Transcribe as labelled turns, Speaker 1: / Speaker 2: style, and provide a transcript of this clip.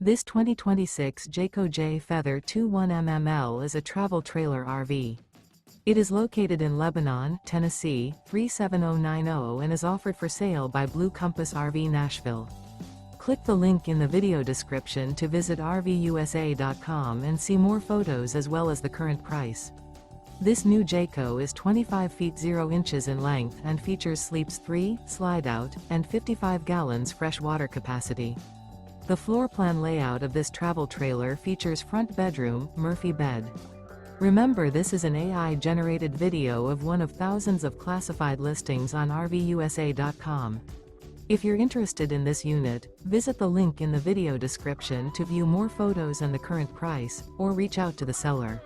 Speaker 1: This 2026 Jayco Jay Feather 21mml is a travel trailer RV. It is located in Lebanon, Tennessee, 37090 and is offered for sale by Blue Compass RV Nashville. Click the link in the video description to visit RVUSA.com and see more photos as well as the current price. This new Jayco is 25 feet 0 inches in length and features sleeps 3, slide-out, and 55 gallons fresh water capacity. The floor plan layout of this travel trailer features front bedroom, Murphy bed. Remember, this is an AI-generated video of one of thousands of classified listings on RVUSA.com. If you're interested in this unit, visit the link in the video description to view more photos and the current price, or reach out to the seller.